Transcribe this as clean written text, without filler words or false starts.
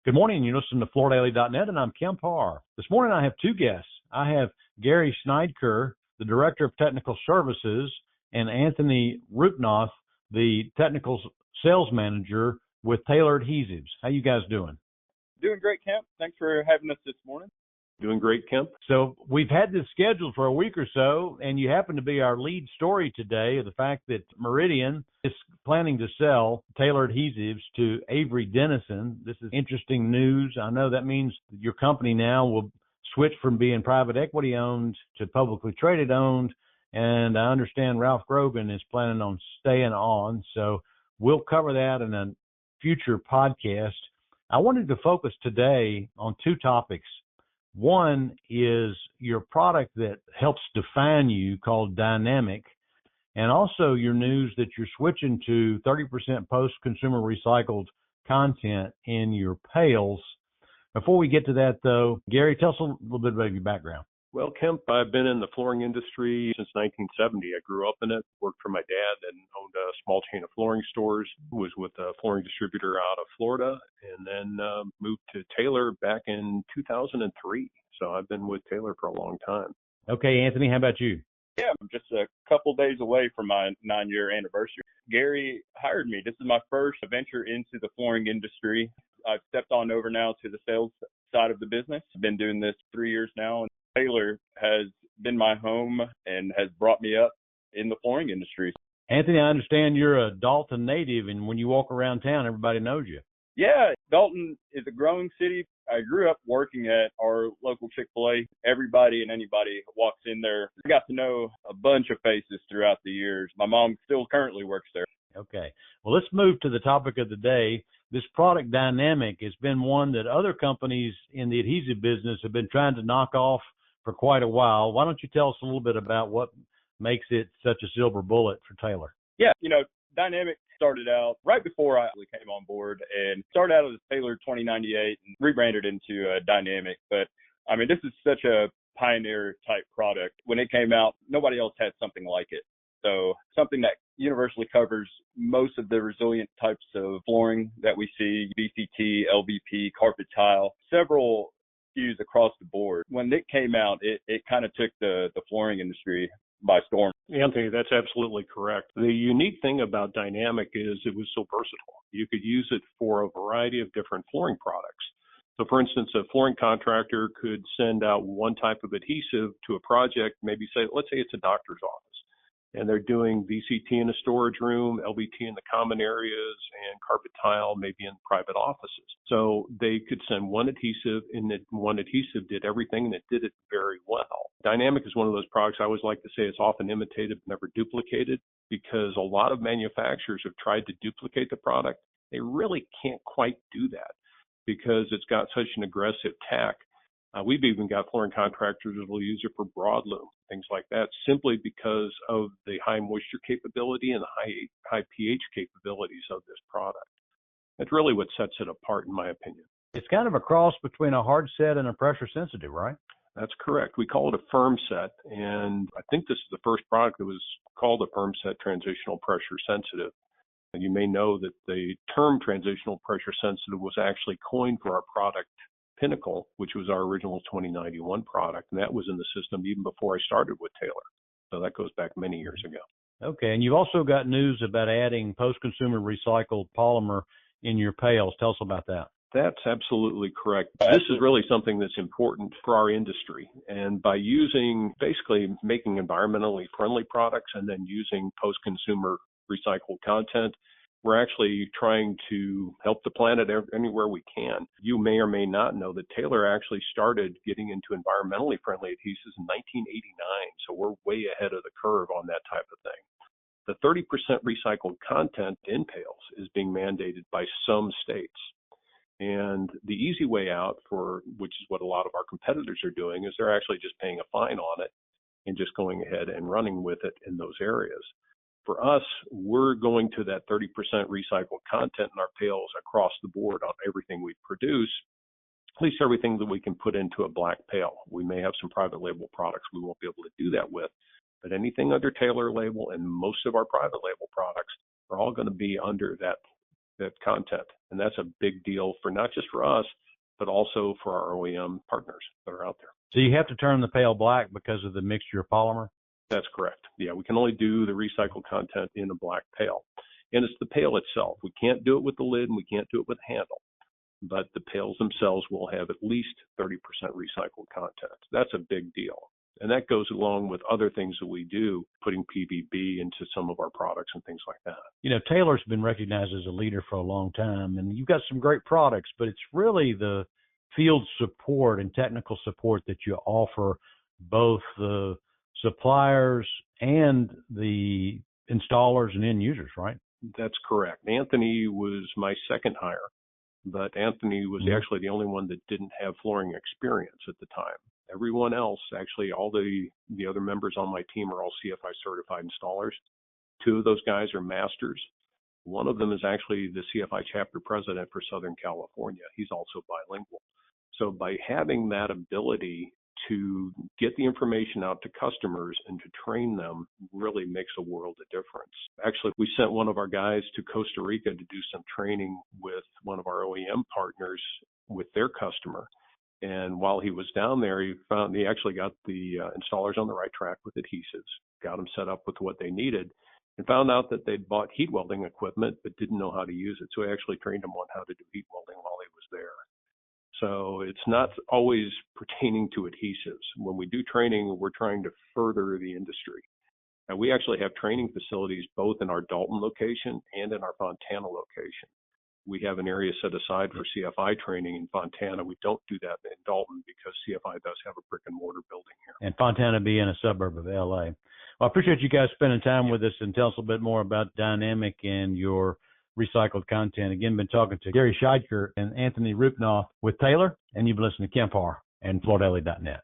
Good morning. You listen to FloorDaily.net, and I'm Kemp Harr. This morning I have two guests. I have Gary Scheidker, the Director of Technical Services, and Anthony Roopnauth, the Technical Sales Manager with Taylor Adhesives. How you guys doing? Doing great, Kemp. Thanks for having us this morning. Doing great, Kemp. So we've had this scheduled for a week or so, and you happen to be our lead story today of the fact that Meridian is planning to sell Taylor Adhesives to Avery Dennison. This is interesting news. I know that means your company now will switch from being private equity owned to publicly traded owned, and I understand Ralph Grogan is planning on staying on. So we'll cover that in a future podcast. I wanted to focus today on two topics. One is your product that helps define you called Dynamic, and also your news that you're switching to 30% post-consumer recycled content in your pails. Before we get to that, though, Gary, tell us a little bit about your background. Well, Kemp, I've been in the flooring industry since 1970. I grew up in it, worked for my dad, and owned a small chain of flooring stores, was with a flooring distributor out of Florida, and then moved to Taylor back in 2003. So I've been with Taylor for a long time. Okay, Anthony, how about you? Yeah, I'm just a couple days away from my 9-year anniversary. Gary hired me. This is my first venture into the flooring industry. I've stepped on over now to the sales side of the business. I've been doing this 3 years now, and Taylor has been my home and has brought me up in the flooring industry. Anthony, I understand you're a Dalton native, and when you walk around town, everybody knows you. Yeah, Dalton is a growing city. I grew up working at our local Chick-fil-A. Everybody and anybody walks in there. I got to know a bunch of faces throughout the years. My mom still currently works there. Okay. Well, let's move to the topic of the day. This product Dynamic has been one that other companies in the adhesive business have been trying to knock off for quite a while. Why don't you tell us a little bit about what makes it such a silver bullet for Taylor? Yeah, Dynamic started out right before I came on board, and started out as Taylor 2098 and rebranded into Dynamic. But I mean, this is such a pioneer type product. When it came out, nobody else had something like it. So something that universally covers most of the resilient types of flooring that we see: VCT, LVP, carpet tile, several SKUs across the board. When it came out, it kind of took the flooring industry by storm. Anthony, that's absolutely correct. The unique thing about Dynamic is it was so versatile. You could use it for a variety of different flooring products. So, for instance, a flooring contractor could send out one type of adhesive to a project, maybe let's say it's a doctor's office, and they're doing VCT in a storage room, LVT in the common areas, and carpet tile maybe in private offices. So they could send one adhesive, and that one adhesive did everything, and it did it very well. Dynamic is one of those products I always like to say it's often imitated, never duplicated, because a lot of manufacturers have tried to duplicate the product. They really can't quite do that because it's got such an aggressive tack. We've even got flooring contractors that will use it for broadloom, things like that, simply because of the high moisture capability and the high pH capabilities of this product. That's really what sets it apart, in my opinion. It's kind of a cross between a hard set and a pressure sensitive, right? That's correct. We call it a firm set, and I think this is the first product that was called a firm set transitional pressure sensitive. And you may know that the term transitional pressure sensitive was actually coined for our product Pinnacle, which was our original 2091 product, and that was in the system even before I started with Taylor. So that goes back many years ago. Okay, and you've also got news about adding post-consumer recycled polymer in your pails. Tell us about that. That's absolutely correct. This is really something that's important for our industry. And by basically making environmentally friendly products and then using post-consumer recycled content, we're actually trying to help the planet anywhere we can. You may or may not know that Taylor actually started getting into environmentally friendly adhesives in 1989. So we're way ahead of the curve on that type of thing. The 30% recycled content in pails is being mandated by some states. And the easy way out, which is what a lot of our competitors are doing, is they're actually just paying a fine on it and just going ahead and running with it in those areas. For us, we're going to that 30% recycled content in our pails across the board on everything we produce, at least everything that we can put into a black pail. We may have some private label products we won't be able to do that with, but anything under Taylor label and most of our private label products are all going to be under that that content. And that's a big deal for not just for us, but also for our OEM partners that are out there. So you have to turn the pail black because of the mixture of polymer? That's correct. Yeah, we can only do the recycled content in a black pail. And it's the pail itself. We can't do it with the lid and we can't do it with the handle. But the pails themselves will have at least 30% recycled content. That's a big deal. And that goes along with other things that we do, putting PVB into some of our products and things like that. You know, Taylor's been recognized as a leader for a long time, and you've got some great products, but it's really the field support and technical support that you offer both the suppliers and the installers and end users, right? That's correct. Anthony was my second hire, but Anthony was actually the only one that didn't have flooring experience at the time. Everyone else, actually all the other members on my team are all CFI certified installers. Two of those guys are masters. One of them is actually the CFI chapter president for Southern California. He's also bilingual. So by having that ability to get the information out to customers and to train them really makes a world of difference. Actually, we sent one of our guys to Costa Rica to do some training with one of our OEM partners with their customer. And while he was down there, he actually got the installers on the right track with adhesives, got them set up with what they needed, and found out that they'd bought heat welding equipment but didn't know how to use it. So he actually trained them on how to do heat welding while he was there. So it's not always pertaining to adhesives. When we do training, we're trying to further the industry. And we actually have training facilities both in our Dalton location and in our Fontana location. We have an area set aside for CFI training in Fontana. We don't do that in Dalton because CFI does have a brick and mortar building here. And Fontana being a suburb of LA. Well, I appreciate you guys spending time with us, and tell us a bit more about Dynamic and your recycled content. Again, been talking to Gary Scheidker and Anthony Roopnauth with Taylor, and you've been listening to Kemp Harr and FloorDaily.net.